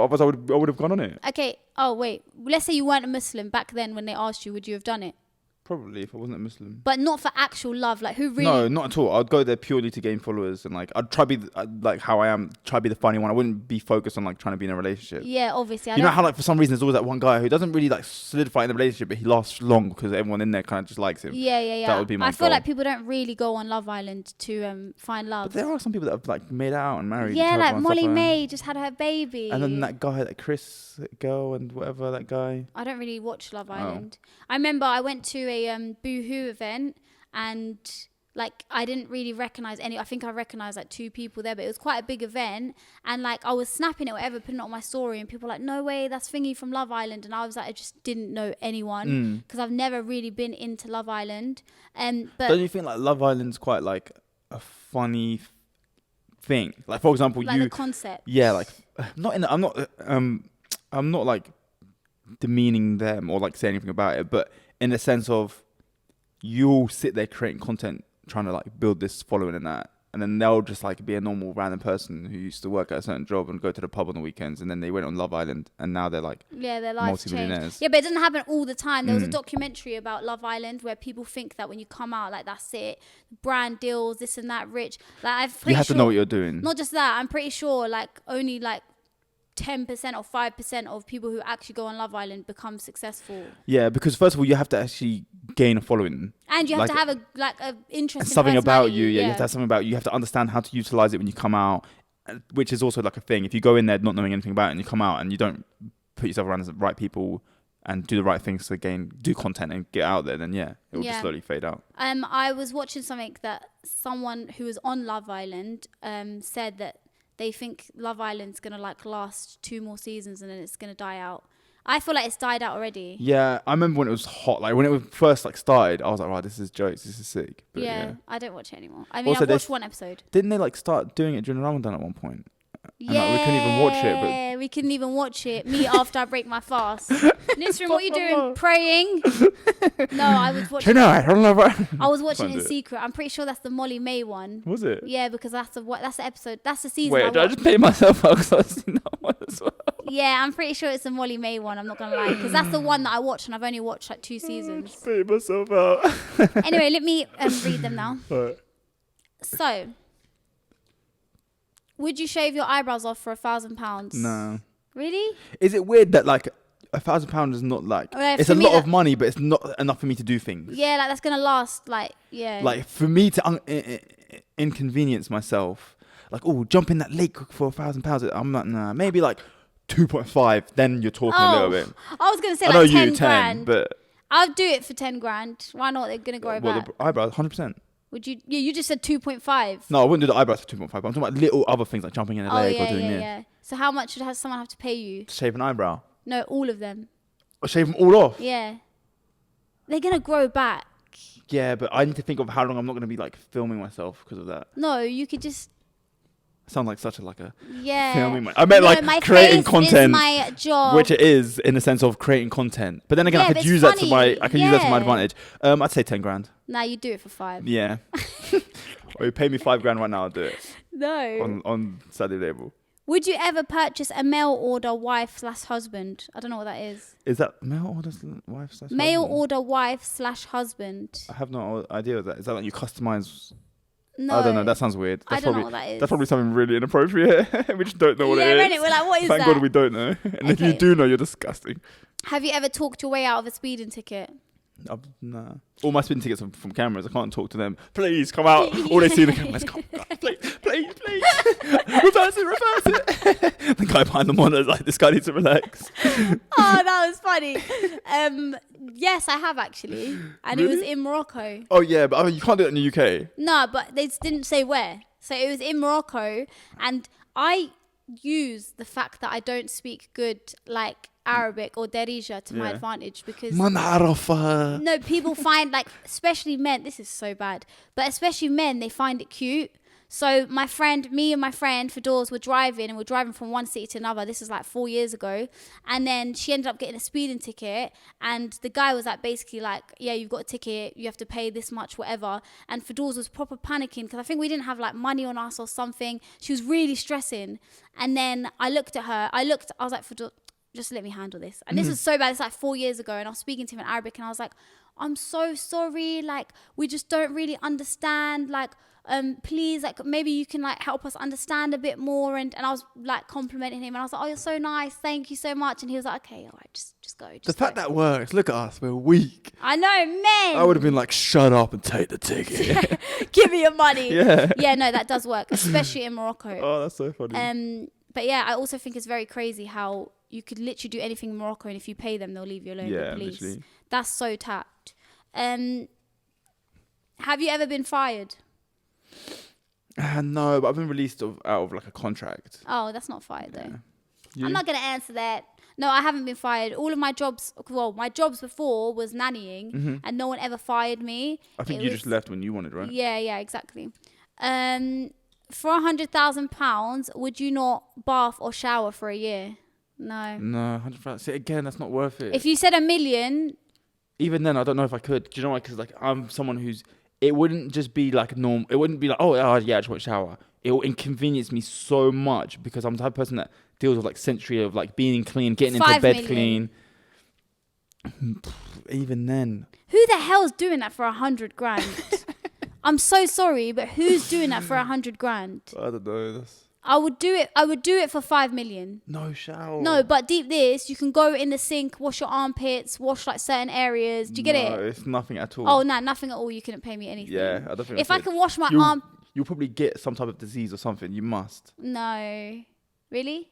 would have gone on it. Okay. Oh wait. Let's say you weren't a Muslim back then. When they asked you, would you have done it? Probably if I wasn't a Muslim. But not for actual love. Like who really? No, not at all. I'd go there purely to gain followers and like I'd try to be like how I am. Try to be the funny one. I wouldn't be focused on like trying to be in a relationship. Yeah, obviously. You know how like for some reason there's always that one guy who doesn't really like solidify in the relationship, but he lasts long because everyone in there kind of just likes him. Yeah. That would be my I feel goal. like people don't really go on Love Island to find love. But there are some people that have like made out and married. Yeah, each other like and stuff Molly that. May just had her baby. And then that guy, that Chris that girl and whatever that guy. I don't really watch Love Island. I remember I went to a Boohoo event and like I didn't really recognize any. I think I recognized like 2 people there, but it was quite a big event. And like I was snapping it, or whatever, putting it on my story, and people were like, no way, that's Thingy from Love Island. And I was like, I just didn't know anyone because I've never really been into Love Island. But Don't you think like Love Island's quite like a funny thing? Like for example, like the concept. yeah, like I'm not like demeaning them or like say anything about it, but in the sense of you'll sit there creating content trying to like build this following and that, and then they'll just like be a normal random person who used to work at a certain job and go to the pub on the weekends, and then they went on Love Island and now they're like Yeah, their lives changed. multi-millionaires. Yeah, but it doesn't happen all the time. There was a documentary about Love Island where people think that when you come out, like that's it, brand deals, this and that, rich. Like I've pretty You have sure, to know what you're doing. Not just that, I'm pretty sure like only like 10% or 5% of people who actually go on Love Island become successful. Yeah, because first of all, you have to actually gain a following. And you have Like to have a interesting something about personality. you. Yeah, you have to have something about you. You have to understand how to utilize it when you come out, which is also like a thing. If you go in there not knowing anything about it and you come out and you don't put yourself around the right people and do the right things to do content and get out there, then yeah, it will just slowly fade out. I was watching something that someone who was on Love Island said that they think Love Island's gonna like last 2 more seasons and then it's gonna die out. I feel like it's died out already. Yeah, I remember when it was hot. Like when it first like started, I was like, "Right, this is jokes. This is sick." But Yeah, I don't watch it anymore. I mean, Also, I watched 1 episode. didn't they like start doing it during Ramadan at one point? And, like, we couldn't even watch it. Yeah, we couldn't even watch it. Me after I break my fast. Nisrin, what are you doing? Praying? No, I was watching. I don't know. I was watching Can't in do it. secret. I'm pretty sure that's the Molly May one. Was it? Yeah, because that's the episode. That's the season. Wait, did I just pay myself out because I've seen that one as well? Yeah, I'm pretty sure it's the Molly May one. I'm not gonna lie, because that's the one that I watched, and I've only watched like 2 seasons. Just pay myself out. Anyway, let me read them now. Right. So, would you shave your eyebrows off for £1,000? No. Really? Is it weird that like £1,000 is not like it's for a me lot of money, but it's not enough for me to do things. Yeah, like that's gonna last. Like, yeah. Like for me to inconvenience myself, like jump in that lake for £1,000. I'm like, nah, maybe like 2.5. Then you're talking a little bit. I was gonna say I know like 10 you grand. but I'll do it for 10 grand. Why not? They're gonna grow back. the eyebrows 100%. Would you? Yeah, you just said 2.5. No, I wouldn't do the eyebrows for 2.5. But I'm talking about little other things like jumping in a lake or doing this. Yeah. So how much should someone have to pay you? To shave an eyebrow No, all of them. or shave them all off. Yeah. They're gonna grow back. Yeah, but I need to think of how long I'm not going to be like filming myself because of that. No, you could just. Sound like such a like a Yeah. filming. I meant like my creating face content, is my job. which it is in the sense of creating content. But then again, Yeah, I but could it's use that to funny. use that to my advantage. I'd say 10 grand. Nah, you do it for 5. Yeah. Or you pay me 5 grand right now, I'll do it No. on Relatable. Would you ever purchase a mail order wife/husband? I don't know what that is. Is that mail order wife / Mail husband? order wife/husband. I have no idea what that is. That like you customize? No. I don't know. That sounds weird. I don't know what that is. That's probably something really inappropriate. We just don't know what it is. Yeah, we're like, what is Thank that? God we don't know. And if you Okay. do know, you're disgusting. Have you ever talked your way out of a speeding ticket? Nah. All my spin tickets are from cameras. I can't talk to them. Please come out. All they see in the cameras. Come, please. Reverse it. The guy behind the monitor is like, this guy needs to relax. Oh, that was funny. Yes, I have actually, and it was Really? in Morocco. Oh yeah, but you can't do it in the UK. No, but they didn't say where. So it was in Morocco, and I use the fact that I don't speak good like Arabic or Darija to my Yeah. advantage because Man عرفها. no, people find like, especially men, this is so bad, but especially men, they find it cute. So me and my friend Fedors were driving, and we're driving from one city to another. This is like 4 years ago. And then she ended up getting a speeding ticket, and the guy was like basically like, yeah, you've got a ticket, you have to pay this much, whatever. And Fedors was proper panicking because I think we didn't have like money on us or something. She was really stressing. And then I looked at her, I was like, Fedors, just let me handle this. And this was so bad. It's like 4 years ago, and I was speaking to him in Arabic, and I was like, I'm so sorry, like we just don't really understand, like please, like maybe you can like help us understand a bit more. And I was like complimenting him, and I was like, oh, you're so nice, thank you so much. And he was like, okay, all right, just go. The fact that works. Look at us. We're weak. I know, man. I would have been like, shut up and take the ticket. Give me your money. Yeah. Yeah, no, that does work, especially in Morocco. Oh, that's so funny. But yeah, I also think it's very crazy how you could literally do anything in Morocco, and if you pay them, they'll leave you alone with the police. Literally. That's so tapped. Have you ever been fired? No, but I've been released out of like a contract. Oh, that's not fired though. Yeah. You? I'm not going to answer that. No, I haven't been fired. All of my jobs, my jobs before was nannying, and no one ever fired me. I think you just left when you wanted, right? Yeah, exactly. For £100,000, would you not bath or shower for a year? No. No, 100%. See, again, that's not worth it. If you said $1 million, Even then, I don't know if I could. Do you know why? Because like I'm someone who's. It wouldn't just be like normal. It wouldn't be like, oh yeah, I just want to shower. It will inconvenience me so much because I'm the type of person that deals with like century of like being clean, getting into 5 bed million. clean. Even then, who the hell's doing that for 100 grand? I'm so sorry, but who's doing that for 100 grand? I don't know. I would do it for 5 million. No shower. No, but deep this, you can go in the sink, wash your armpits, wash like certain areas. Do you get No, it? it's nothing at all. Oh, no, nothing at all. You couldn't pay me anything. Yeah, I don't think. If I can wash my you'll, arm, you'll probably get some type of disease or something. You must. no, really.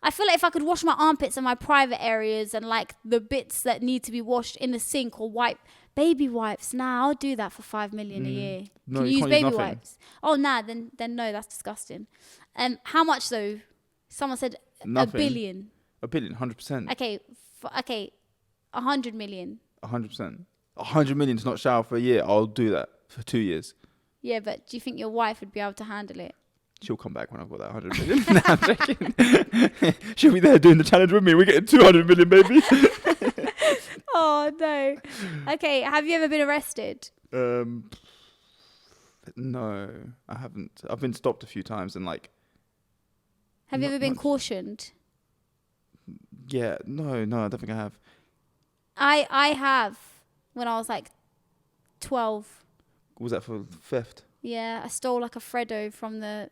I feel like if I could wash my armpits and my private areas and like the bits that need to be washed in the sink or wipe baby wipes, I'll do that for 5 million a year. No, can you use can't use baby nothing. wipes? Oh, then no, that's disgusting. How much though? Someone said Nothing. $1 billion. $1 billion, 100%. Okay, 100 million. 100%. 100 million to not shower for a year. I'll do that for 2 years. Yeah, but do you think your wife would be able to handle it? She'll come back when I've got that 100 million. Nah, I'm joking. She'll be there doing the challenge with me. We're getting 200 million, baby. Oh no. Okay, have you ever been arrested? No, I haven't. I've been stopped a few times and like. Have you Not ever been much. cautioned? Yeah, no, I don't think I have. I have when I was like 12. Was that for theft? Yeah, I stole like a Freddo from the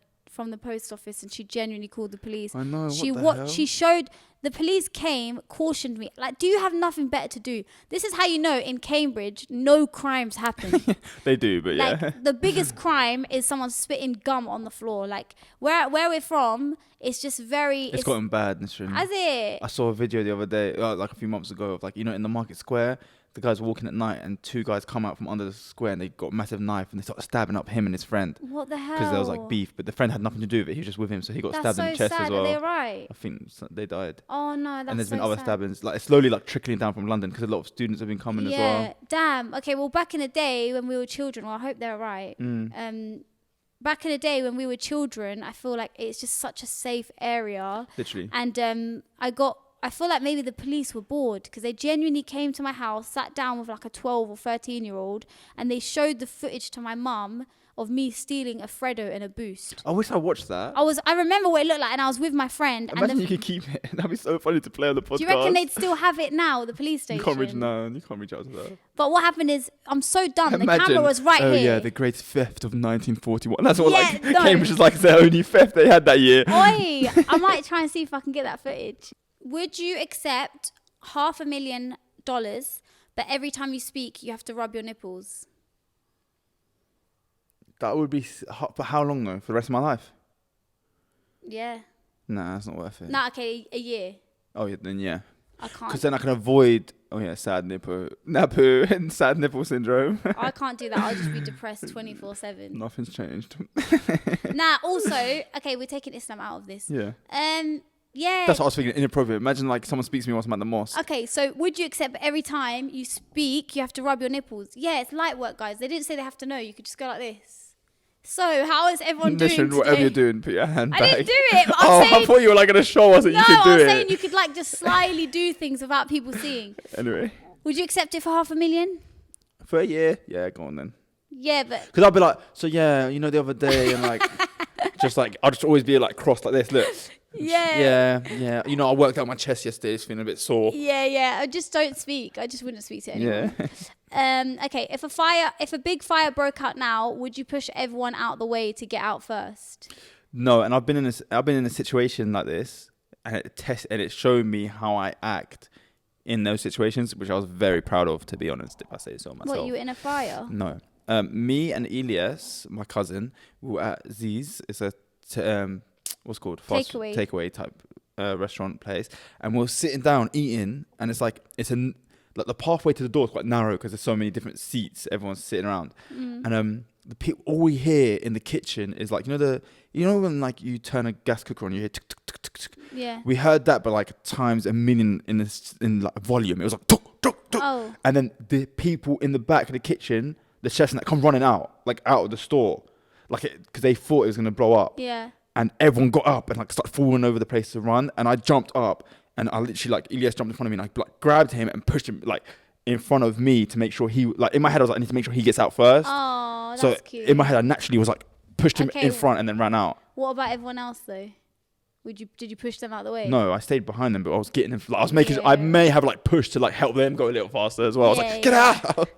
post office, and she genuinely called the police. I know. She what the hell? she showed the police came, cautioned me. Like, do you have nothing better to do? This is how you know in Cambridge no crimes happen. They do, but yeah. Like the biggest crime is someone spitting gum on the floor. Like where we're from, it's just very. It's gotten bad in this room. Has it? I saw a video the other day, like a few months ago, of like, you know, in the market square, the guys walking at night and 2 guys come out from under the square and they got a massive knife and they started stabbing up him and his friend. What the hell? Because there was like beef, but the friend had nothing to do with it. He was just with him, so he got That's stabbed so in the chest sad. as well. Are they right? I think they died. Oh no, that's And there's so been other sad. stabbings. Like it's slowly like trickling down from London because a lot of students have been coming as well. Damn. Okay, well back in the day when we were children, well I hope they're right. back in the day when we were children, I feel like it's just such a safe area. Literally. And I feel like maybe the police were bored because they genuinely came to my house, sat down with like a 12 or 13-year-old, and they showed the footage to my mum of me stealing a Freddo and a Boost. I wish I watched that. I remember what it looked like, and I was with my friend. Imagine you could keep it. That'd be so funny to play on the podcast. Do you reckon they'd still have it now, the police station? You can't reach out to that. But what happened is, I'm so dumb. The camera was right here. Oh yeah, the great theft of 1941. That's what no. Cambridge is like their only theft they had that year. Oi! I might try and see if I can get that footage. Would you accept $500,000, but every time you speak, you have to rub your nipples? That would be for how long though? For the rest of my life? Yeah. Nah, that's not worth it. Nah, okay, a year. Oh yeah, then yeah. I can't. Because then I can avoid sad napu and sad nipple syndrome. I can't do that. I'll just be depressed 24/7. Nothing's changed. Nah. Also, okay, we're taking Islam out of this. Yeah. Yeah. That's what I was thinking. Inappropriate. Imagine like someone speaks to me whilst I'm at the mosque. Okay, so would you accept every time you speak, you have to rub your nipples? Yeah, it's light work, guys. They didn't say they have to know. You could just go like this. So how is everyone doing today? Whatever you're doing, put your hand back. I didn't do it, but I'm saying... I thought you were like going to show us that you could do it. No, I'm saying you could like just slyly do things without people seeing. Anyway. Would you accept it for $500,000? For a year? Yeah, go on then. Yeah, but... Because I'll be like, so yeah, you know the other day, and like, I'll just always be like crossed like this, look. Yeah. Yeah. You know, I worked out my chest yesterday, it's feeling a bit sore. Yeah. I just don't speak. I just wouldn't speak to anyone. Yeah. Okay, if a big fire broke out now, would you push everyone out the way to get out first? No, and I've been in a situation like this, and it showed me how I act in those situations, which I was very proud of, to be honest, if I say so myself. What, you were in a fire? No. Me and Elias, my cousin, we were at Z's. It's a what's called takeaway type restaurant place, and we're sitting down eating, and it's like the pathway to the door is quite narrow because there's so many different seats. Everyone's sitting around, and all we hear in the kitchen is like you know when like you turn a gas cooker on, you hear tick, tick, tick, tick, tick. Yeah. We heard that, but like times a million in like volume. It was like tuk, tuk, tuk. Oh. And then the people in the back of the kitchen, the chefs, and that come running out of the store, because they thought it was gonna blow up. Yeah. And everyone got up and like started falling over the place to run. And I jumped up and I literally like Elias jumped in front of me and I like grabbed him and pushed him like in front of me to make sure he like in my head I was like I need to make sure he gets out first. Oh, that's so cute. in my head I naturally was like pushed him in front and then ran out. What about everyone else though? Did you push them out of the way? No, I stayed behind them, but I was getting them. Like, I was making. I may have like pushed to like help them go a little faster as well. I was like, get out.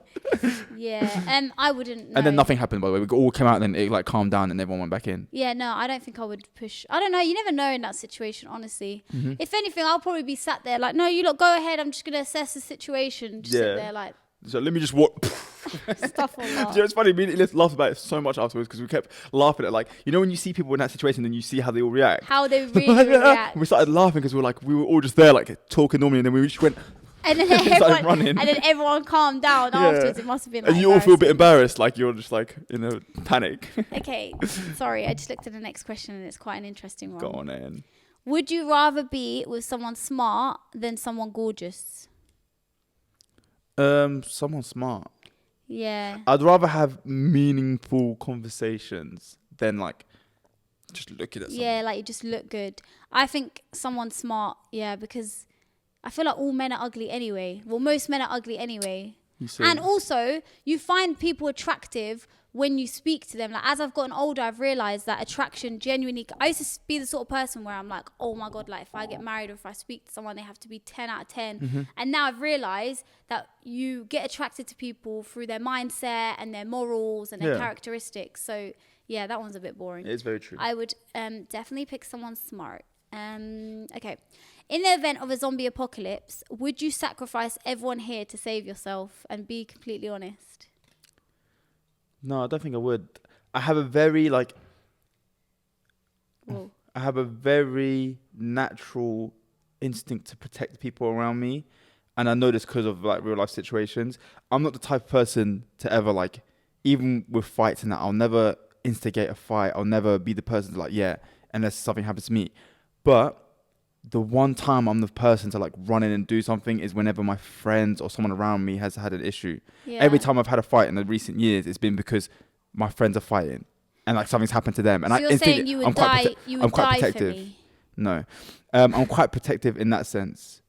Yeah, I wouldn't. No. And then nothing happened. By the way, we all came out and then it like calmed down and everyone went back in. Yeah, no, I don't think I would push. I don't know. You never know in that situation, honestly. Mm-hmm. If anything, I'll probably be sat there like, no, you lot go ahead. I'm just gonna assess the situation. Just sit there like. So let me just walk. Stuff or not. You know, it's funny. We laughed about it so much afterwards because we kept laughing at when you see people in that situation, then you see how they all react. How they really react. We started laughing because we were all just there like talking normally, and then we just went. And then everyone calmed down afterwards. It must have been. Like, and you all feel a bit embarrassed, like you're just like in a panic. Okay, sorry. I just looked at the next question, and it's quite an interesting one. Go on, Ian. Would you rather be with someone smart than someone gorgeous? Someone smart. Yeah. I'd rather have meaningful conversations than like just looking at someone. Yeah, like you just look good. I think someone smart, because I feel like all men are ugly anyway. Well, most men are ugly anyway. And also, you find people attractive when you speak to them. Like, as I've gotten older, I've realized that attraction genuinely... I used to be the sort of person where I'm like, oh my God, like if I get married or if I speak to someone, they have to be 10 out of 10. Mm-hmm. And now I've realized that you get attracted to people through their mindset and their morals and their characteristics. So, yeah, that one's a bit boring. It is very true. I would definitely pick someone smart. Okay. In the event of a zombie apocalypse, would you sacrifice everyone here to save yourself? And be completely honest. No, I don't think I would. I have a very natural instinct to protect the people around me. And I know this because of like real life situations. I'm not the type of person to ever like, even with fights and that, I'll never instigate a fight. I'll never be the person to like, unless something happens to me. But the one time I'm the person to like run in and do something is whenever my friends or someone around me has had an issue. Yeah. Every time I've had a fight in the recent years, it's been because my friends are fighting. and like something's happened to them, and So I you're saying you would die? You would die for me? No, I'm quite protective in that sense.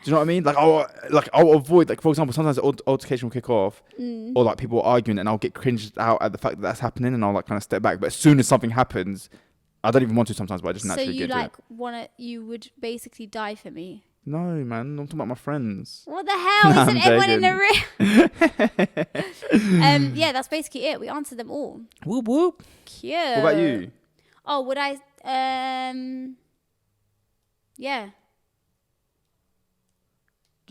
Do you know what I mean? Like I'll avoid, like, for example, sometimes the altercation will kick off, or like people are arguing, and I'll get cringed out at the fact that that's happening, and I'll like kind of step back. But as soon as something happens, I don't even want to sometimes, but I just naturally get to it. You would basically die for me? No, man, I'm talking about my friends. What the hell? Nah, Isn't everyone in the room? Yeah, that's basically it. We answered them all. Whoop whoop. Cute. What about you? Oh, would I? Yeah.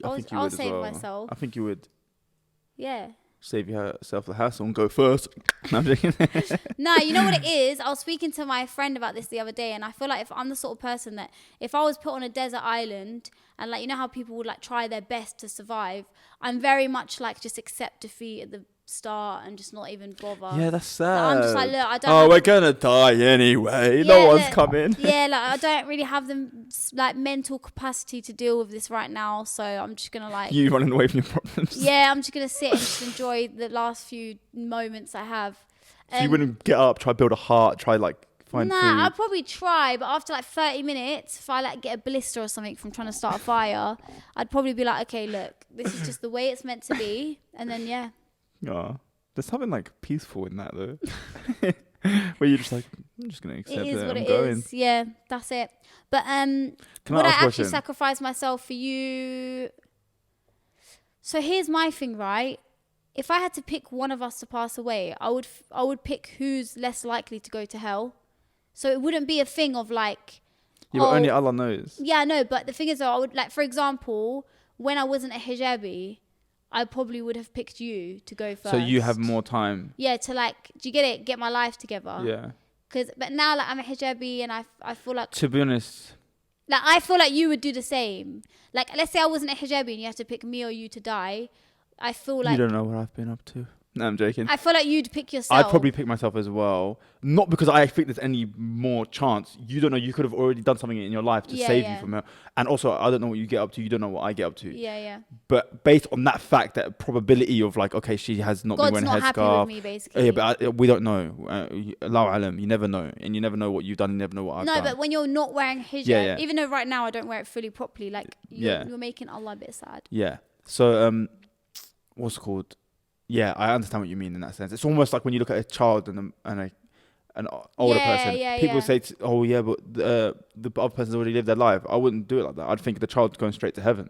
I'll save myself. I think you would. Yeah. Save yourself the hassle and go first. No, I'm joking. No, you know what it is? I was speaking to my friend about this the other day, and I feel like if I'm the sort of person that if I was put on a desert island and like, you know how people would like try their best to survive, I'm very much like just accept defeat at the start and just not even bother. Yeah, that's sad. Like, I'm just like, look, I don't. Oh, we're gonna die anyway. Yeah, no one's coming. Yeah, like I don't really have the like mental capacity to deal with this right now, so I'm just gonna like you running away from your problems. Yeah, I'm just gonna sit and just enjoy the last few moments I have. So you wouldn't get up, try build a heart, try like find food? I'd probably try, but after like 30 minutes, if I like get a blister or something from trying to start a fire, I'd probably be like, okay, look, this is just the way it's meant to be, and then yeah. Yeah, there's something like peaceful in that though, where you're just like, I'm just gonna accept it. It is what I'm it going. is. Yeah, that's it. But would I actually sacrifice myself for you? So here's my thing, right? If I had to pick one of us to pass away, I would pick who's less likely to go to hell. So it wouldn't be a thing of like. Yeah, but only Allah knows. Yeah, I know. But the thing is, though, I would like, for example, when I wasn't a hijabi, I probably would have picked you to go first. So you have more time. Yeah, to like, do you get it? Get my life together. Yeah. But now like I'm a hijabi and I feel like. To be honest. Like I feel like you would do the same. Like let's say I wasn't a hijabi and you had to pick me or you to die. I feel like. You don't know what I've been up to. No, I'm joking. I feel like you'd pick yourself. I'd probably pick myself as well. Not because I think there's any more chance. You don't know. You could have already done something in your life to save you from her. And also, I don't know what you get up to. You don't know what I get up to. Yeah, yeah. But based on that fact, that probability of like, okay, she has not been wearing a headscarf. God's not happy with me, basically. Yeah, but we don't know. Allahu alam. You never know. And you never know what you've done. You never know what I've done. No, but when you're not wearing hijab, even though right now I don't wear it fully properly, like you're making Allah a bit sad. Yeah. So, what's it called? Yeah, I understand what you mean in that sense. It's almost like when you look at a child and an older person. People say, "Oh yeah, but the other person's already lived their life." I wouldn't do it like that. I'd think the child's going straight to heaven.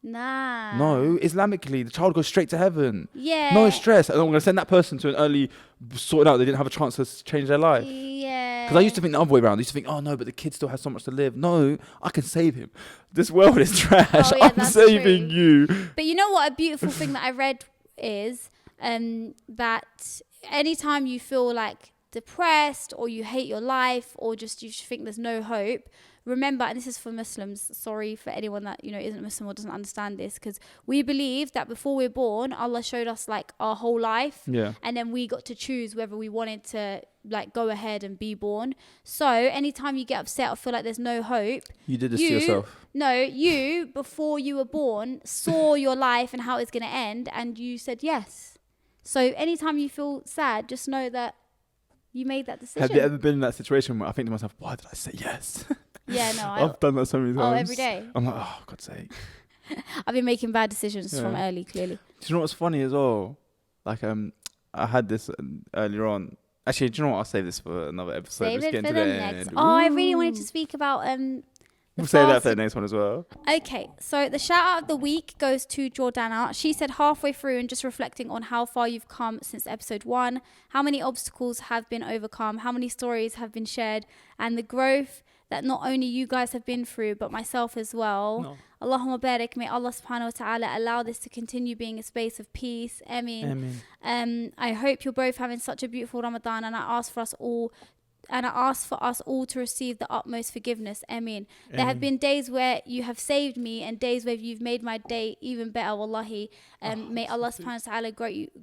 Nah. No, Islamically, the child goes straight to heaven. Yeah. No stress. And I'm going to send that person to an early sorted out. They didn't have a chance to change their life. Yeah. Because I used to think the other way around. I used to think, oh no, but the kid still has so much to live. No, I can save him. This world is trash. Oh, yeah, I'm saving you. But you know what? A beautiful thing that I read is that anytime you feel like depressed or you hate your life or just you think there's no hope, remember, and this is for Muslims, sorry for anyone that isn't Muslim or doesn't understand this, because we believe that before we're born, Allah showed us like our whole life, and then we got to choose whether we wanted to like go ahead and be born. So anytime you get upset or feel like there's no hope, you did this to yourself. No, you before you were born saw your life and how it's going to end, and you said yes. So anytime you feel sad, just know that you made that decision. Have you ever been in that situation where I think to myself, why did I say yes? Yeah, no. I've done that so many times. Oh, every day. I'm like, oh, God's sake. I've been making bad decisions from early, clearly. Do you know what's funny as well? Like, I had this earlier on. Actually, do you know what? I'll save this for another episode. Save Let's it for the next. Oh, I really wanted to speak about we'll say that for the next one as well. Okay, so the shout out of the week goes to Jordana. She said halfway through and just reflecting on how far you've come since episode 1, how many obstacles have been overcome, how many stories have been shared, and the growth that not only you guys have been through, but myself as well. No. Allahumma barik, may Allah subhanahu wa ta'ala allow this to continue being a space of peace. Ameen. I hope you're both having such a beautiful Ramadan, and I ask for us all to receive the utmost forgiveness. Ameen. There have been days where you have saved me and days where you've made my day even better, wallahi. May Allah subhanahu wa ta'ala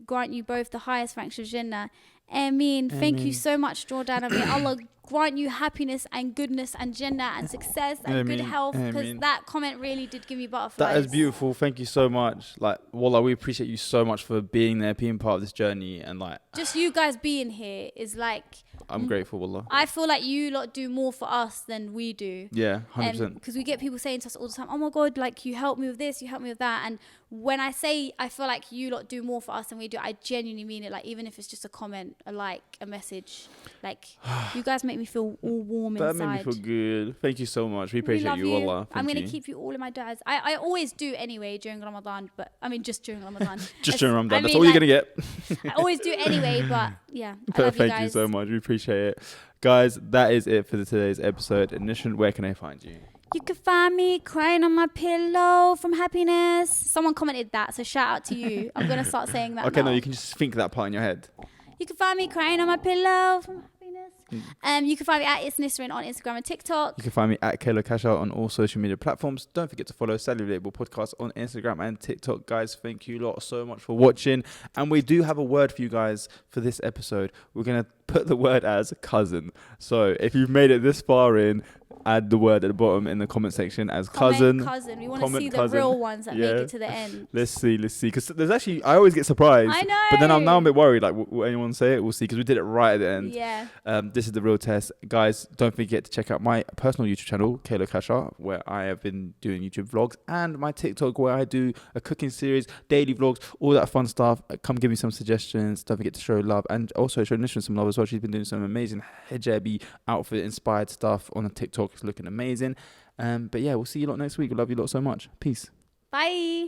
grant you both the highest ranks of Jannah. Ameen. Thank you Ameen. so much, Jordan. I mean, Allah grant you happiness and goodness and Jannah and success and good Ameen. health, because Ameen. that comment really did give me butterflies. That is beautiful. Thank you so much. Like, wallah, we appreciate you so much for being there, being part of this journey, and like, just you guys being here is like, I'm grateful, wallah. I feel like you lot do more for us than we do. Yeah, 100%. Because we get people saying to us all the time, oh my God, like you help me with this, you help me with that. And when I say I feel like you lot do more for us than we do, I genuinely mean it. Like, even if it's just a comment, a like, a message, like you guys make me feel all warm That inside. made me feel good. Thank you so much. We We appreciate love you, wallah. I'm Thank going you. to keep you all in my du'as. I always do anyway during Ramadan, but I mean just during Ramadan. Just during Ramadan. I That's mean, all you're like, going to get. I always do anyway, but yeah, I love you Thank guys. you so much. We appreciate it. Guys, that is it for today's episode. Nishan, where can I find you? You can find me crying on my pillow from happiness. Someone commented that, so shout out to you. I'm going to start saying that Okay, now. no, you can just think that part in your head. You can find me crying on my pillow from happiness. You can find me at It's Nisrin on Instagram and TikTok. You can find me at Kayla Cash Out on all social media platforms. Don't forget to follow Relatable Podcast on Instagram and TikTok. Guys, thank you lot so much for watching. And we do have a word for you guys for this episode. We're going to put the word as cousin. So if you've made it this far in, add the word at the bottom in the comment section as cousin. We want to see the cousin. real ones that Yeah. make it to the end. Let's see. Because there's actually, I always get surprised. I know. But then I'm now a bit worried. Like, will anyone say it? We'll see. Because we did it right at the end. Yeah. This is the real test. Guys, don't forget to check out my personal YouTube channel, Kayla Kasha, where I have been doing YouTube vlogs, and my TikTok, where I do a cooking series, daily vlogs, all that fun stuff. Come give me some suggestions. Don't forget to show love, and also show Nishan some love as well. She's been doing some amazing hijabi outfit inspired stuff on TikTok. It's looking amazing. But yeah, we'll see you lot next week. I love you lot so much. Peace. Bye.